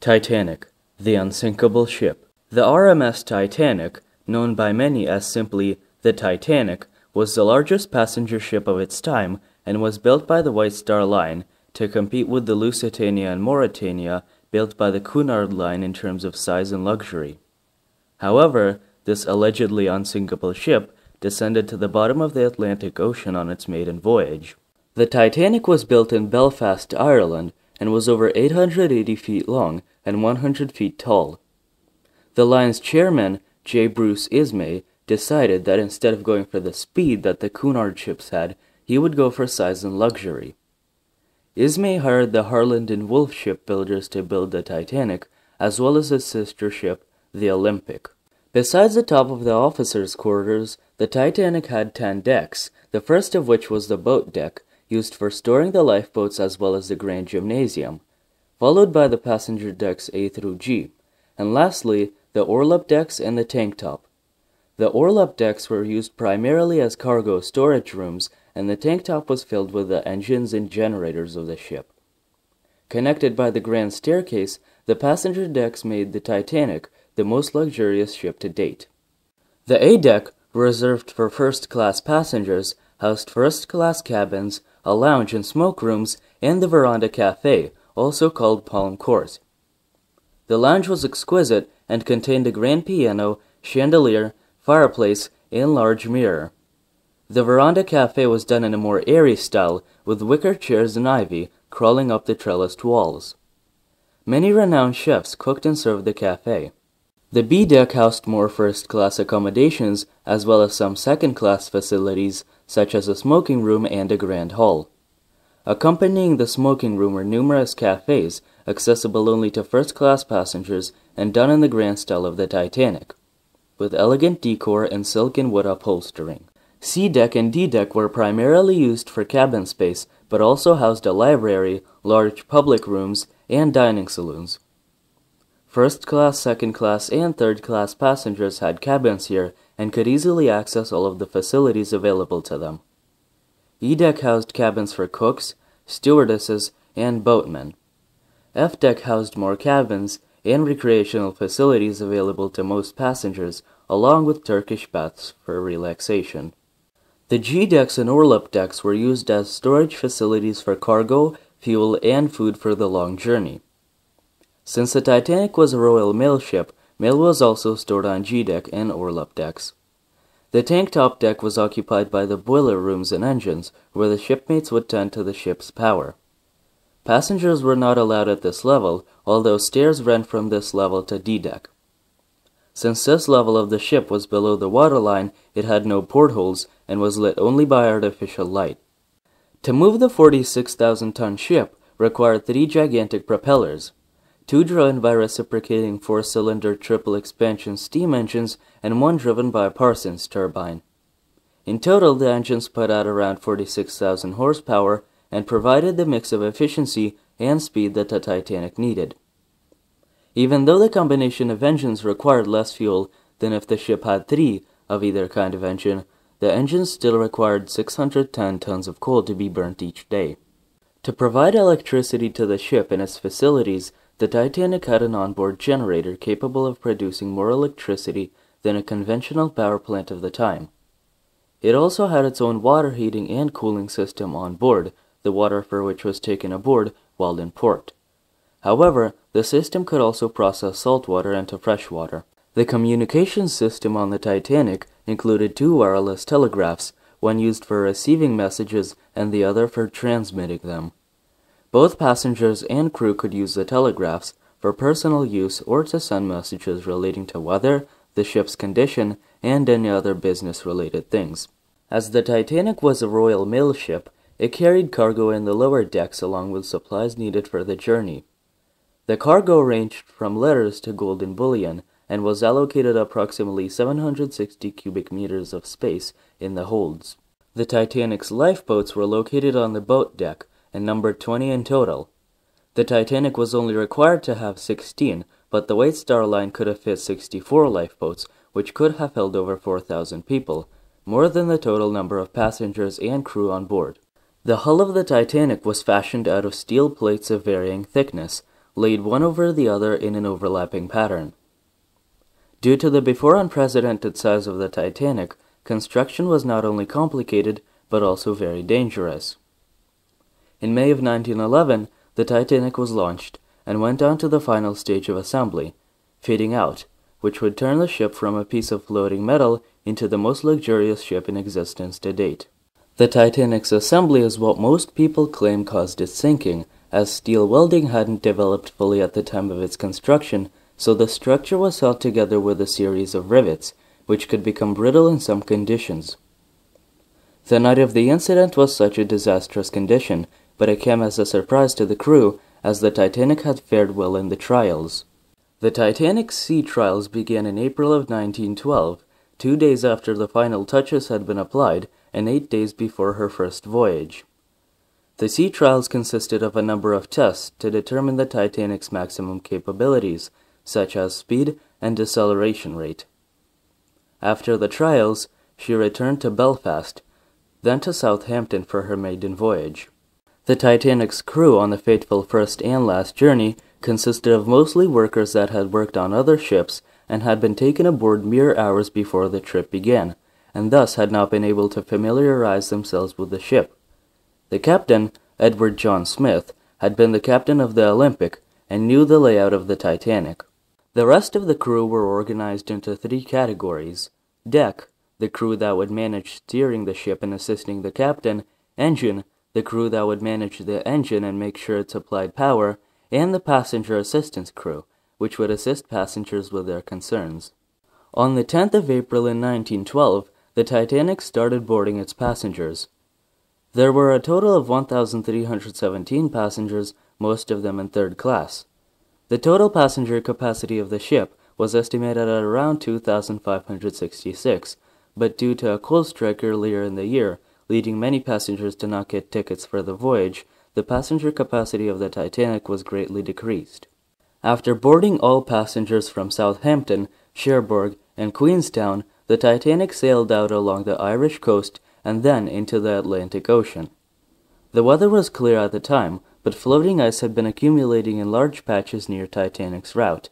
Titanic, the unsinkable ship. The RMS Titanic, known by many as simply the Titanic, was the largest passenger ship of its time and was built by the White Star Line to compete with the Lusitania and Mauretania built by the Cunard Line in terms of size and luxury. However, this allegedly unsinkable ship descended to the bottom of the Atlantic Ocean on its maiden voyage. The Titanic was built in Belfast, Ireland, and was over 880 feet long and 100 feet tall. The line's chairman, J. Bruce Ismay, decided that instead of going for the speed that the Cunard ships had, he would go for size and luxury. Ismay hired the Harland and Wolff shipbuilders to build the Titanic, as well as its sister ship, the Olympic. Besides the top of the officers' quarters, the Titanic had 10 decks, the first of which was the boat deck, used for storing the lifeboats as well as the grand gymnasium, followed by the passenger decks A through G, and lastly, the orlop decks and the tank top. The orlop decks were used primarily as cargo storage rooms, and the tank top was filled with the engines and generators of the ship. Connected by the grand staircase, the passenger decks made the Titanic the most luxurious ship to date. The A deck, reserved for first-class passengers, housed first-class cabins, a lounge and smoke rooms, and the Veranda Cafe, also called Palm Court. The lounge was exquisite and contained a grand piano, chandelier, fireplace, and large mirror. The Veranda Cafe was done in a more airy style, with wicker chairs and ivy crawling up the trellised walls. Many renowned chefs cooked and served the cafe. The B deck housed more first-class accommodations, as well as some second-class facilities, such as a smoking room and a grand hall. Accompanying the smoking room were numerous cafes, accessible only to first-class passengers and done in the grand style of the Titanic, with elegant decor and silk and wood upholstering. C deck and D deck were primarily used for cabin space, but also housed a library, large public rooms, and dining saloons. First-class, second-class, and third-class passengers had cabins here and could easily access all of the facilities available to them. E deck housed cabins for cooks, stewardesses, and boatmen. F deck housed more cabins and recreational facilities available to most passengers, along with Turkish baths for relaxation. The G decks and orlop decks were used as storage facilities for cargo, fuel, and food for the long journey. Since the Titanic was a Royal Mail ship, mail was also stored on G deck and orlop decks. The tank top deck was occupied by the boiler rooms and engines, where the shipmates would tend to the ship's power. Passengers were not allowed at this level, although stairs ran from this level to D deck. Since this level of the ship was below the waterline, it had no portholes and was lit only by artificial light. To move the 46,000-ton ship required 3 gigantic propellers, 2 driven by reciprocating 4-cylinder triple-expansion steam engines and 1 driven by a Parsons turbine. In total, the engines put out around 46,000 horsepower and provided the mix of efficiency and speed that the Titanic needed. Even though the combination of engines required less fuel than if the ship had 3 of either kind of engine, the engines still required 610 tons of coal to be burnt each day. To provide electricity to the ship and its facilities, the Titanic had an onboard generator capable of producing more electricity than a conventional power plant of the time. It also had its own water heating and cooling system on board, the water for which was taken aboard while in port. However, the system could also process salt water into fresh water. The communications system on the Titanic included 2 wireless telegraphs, one used for receiving messages and the other for transmitting them. Both passengers and crew could use the telegraphs for personal use or to send messages relating to weather, the ship's condition, and any other business-related things. As the Titanic was a Royal Mail ship, it carried cargo in the lower decks along with supplies needed for the journey. The cargo ranged from letters to gold and bullion, and was allocated approximately 760 cubic meters of space in the holds. The Titanic's lifeboats were located on the boat deck, and numbered 20 in total. The Titanic was only required to have 16, but the White Star Line could have fit 64 lifeboats, which could have held over 4,000 people, more than the total number of passengers and crew on board. The hull of the Titanic was fashioned out of steel plates of varying thickness, laid one over the other in an overlapping pattern. Due to the before unprecedented size of the Titanic, construction was not only complicated, but also very dangerous. In May of 1911, the Titanic was launched and went on to the final stage of assembly, fitting out, which would turn the ship from a piece of floating metal into the most luxurious ship in existence to date. The Titanic's assembly is what most people claim caused its sinking, as steel welding hadn't developed fully at the time of its construction, so the structure was held together with a series of rivets, which could become brittle in some conditions. The night of the incident was such a disastrous condition, but it came as a surprise to the crew, as the Titanic had fared well in the trials. The Titanic Sea Trials began in April of 1912, 2 days after the final touches had been applied, and 8 days before her first voyage. The sea trials consisted of a number of tests to determine the Titanic's maximum capabilities, such as speed and deceleration rate. After the trials, she returned to Belfast, then to Southampton for her maiden voyage. The Titanic's crew on the fateful first and last journey consisted of mostly workers that had worked on other ships and had been taken aboard mere hours before the trip began, and thus had not been able to familiarize themselves with the ship. The captain, Edward John Smith, had been the captain of the Olympic and knew the layout of the Titanic. The rest of the crew were organized into 3 categories: deck, the crew that would manage steering the ship and assisting the captain; engine, the crew that would manage the engine and make sure it supplied power; and the passenger assistance crew, which would assist passengers with their concerns. On the 10th of April in 1912, the Titanic started boarding its passengers. There were a total of 1,317 passengers, most of them in third class. The total passenger capacity of the ship was estimated at around 2,566, but due to a coal strike earlier in the year, leading many passengers to not get tickets for the voyage, the passenger capacity of the Titanic was greatly decreased. After boarding all passengers from Southampton, Cherbourg, and Queenstown, the Titanic sailed out along the Irish coast and then into the Atlantic Ocean. The weather was clear at the time, but floating ice had been accumulating in large patches near Titanic's route.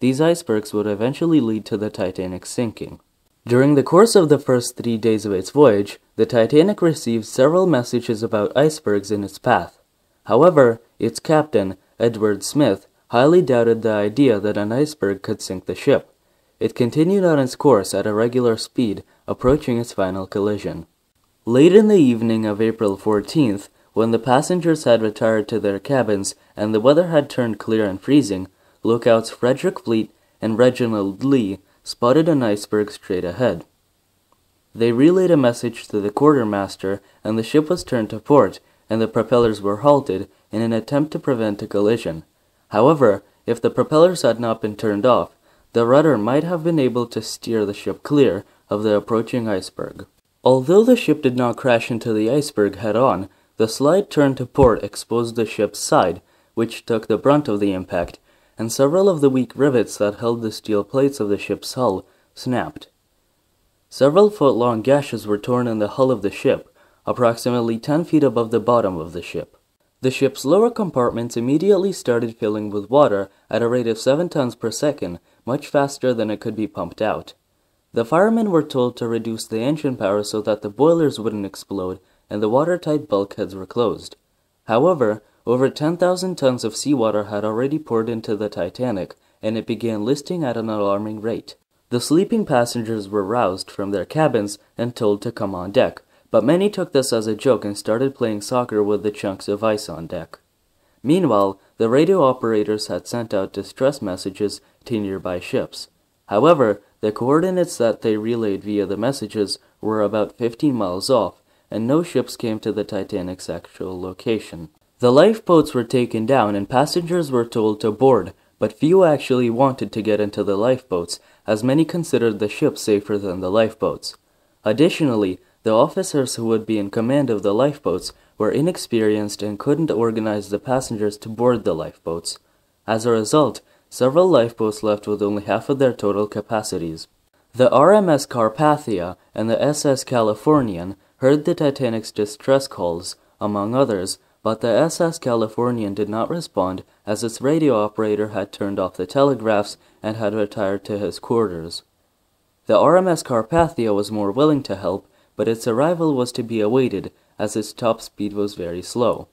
These icebergs would eventually lead to the Titanic's sinking. During the course of the first 3 days of its voyage, the Titanic received several messages about icebergs in its path. However, its captain, Edward Smith, highly doubted the idea that an iceberg could sink the ship. It continued on its course at a regular speed, approaching its final collision. Late in the evening of April 14th, when the passengers had retired to their cabins and the weather had turned clear and freezing, lookouts Frederick Fleet and Reginald Lee spotted an iceberg straight ahead. They relayed a message to the quartermaster, and the ship was turned to port, and the propellers were halted in an attempt to prevent a collision. However, if the propellers had not been turned off, the rudder might have been able to steer the ship clear of the approaching iceberg. Although the ship did not crash into the iceberg head-on, the slight turn to port exposed the ship's side, which took the brunt of the impact, and several of the weak rivets that held the steel plates of the ship's hull snapped. Several foot-long gashes were torn in the hull of the ship, approximately 10 feet above the bottom of the ship. The ship's lower compartments immediately started filling with water at a rate of 7 tons per second, much faster than it could be pumped out. The firemen were told to reduce the engine power so that the boilers wouldn't explode and the watertight bulkheads were closed. However, over 10,000 tons of seawater had already poured into the Titanic, and it began listing at an alarming rate. The sleeping passengers were roused from their cabins and told to come on deck, but many took this as a joke and started playing soccer with the chunks of ice on deck. Meanwhile, the radio operators had sent out distress messages to nearby ships. However, the coordinates that they relayed via the messages were about 15 miles off, and no ships came to the Titanic's actual location. The lifeboats were taken down and passengers were told to board, but few actually wanted to get into the lifeboats, as many considered the ship safer than the lifeboats. Additionally, the officers who would be in command of the lifeboats were inexperienced and couldn't organize the passengers to board the lifeboats. As a result, several lifeboats left with only half of their total capacities. The RMS Carpathia and the SS Californian heard the Titanic's distress calls, among others, but the SS Californian did not respond as its radio operator had turned off the telegraphs and had retired to his quarters. The RMS Carpathia was more willing to help, but its arrival was to be awaited as its top speed was very slow.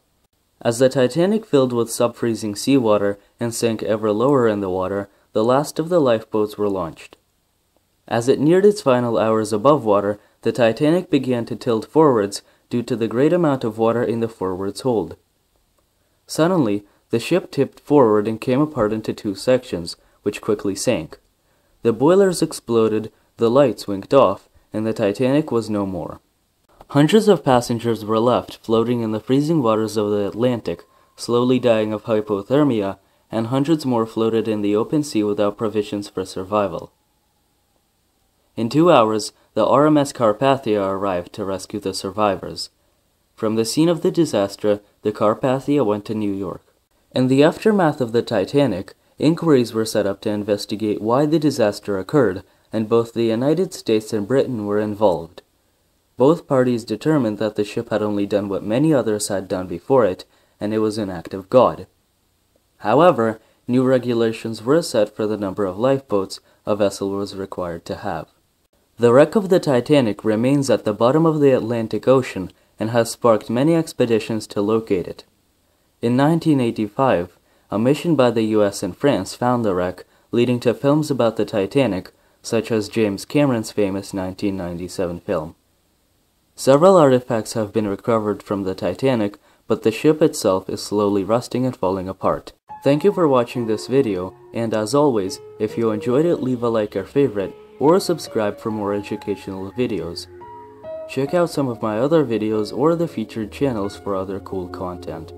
As the Titanic filled with sub-freezing seawater and sank ever lower in the water, the last of the lifeboats were launched. As it neared its final hours above water, the Titanic began to tilt forwards due to the great amount of water in the forwards hold. Suddenly, the ship tipped forward and came apart into two sections, which quickly sank. The boilers exploded, the lights winked off, and the Titanic was no more. Hundreds of passengers were left floating in the freezing waters of the Atlantic, slowly dying of hypothermia, and hundreds more floated in the open sea without provisions for survival. In 2 hours, the RMS Carpathia arrived to rescue the survivors. From the scene of the disaster, the Carpathia went to New York. In the aftermath of the Titanic, inquiries were set up to investigate why the disaster occurred, and both the United States and Britain were involved. Both parties determined that the ship had only done what many others had done before it, and it was an act of God. However, new regulations were set for the number of lifeboats a vessel was required to have. The wreck of the Titanic remains at the bottom of the Atlantic Ocean and has sparked many expeditions to locate it. In 1985, a mission by the US and France found the wreck, leading to films about the Titanic, such as James Cameron's famous 1997 film. Several artifacts have been recovered from the Titanic, but the ship itself is slowly rusting and falling apart. Thank you for watching this video, and as always, if you enjoyed it, leave a like or favorite, or subscribe for more educational videos. Check out some of my other videos or the featured channels for other cool content.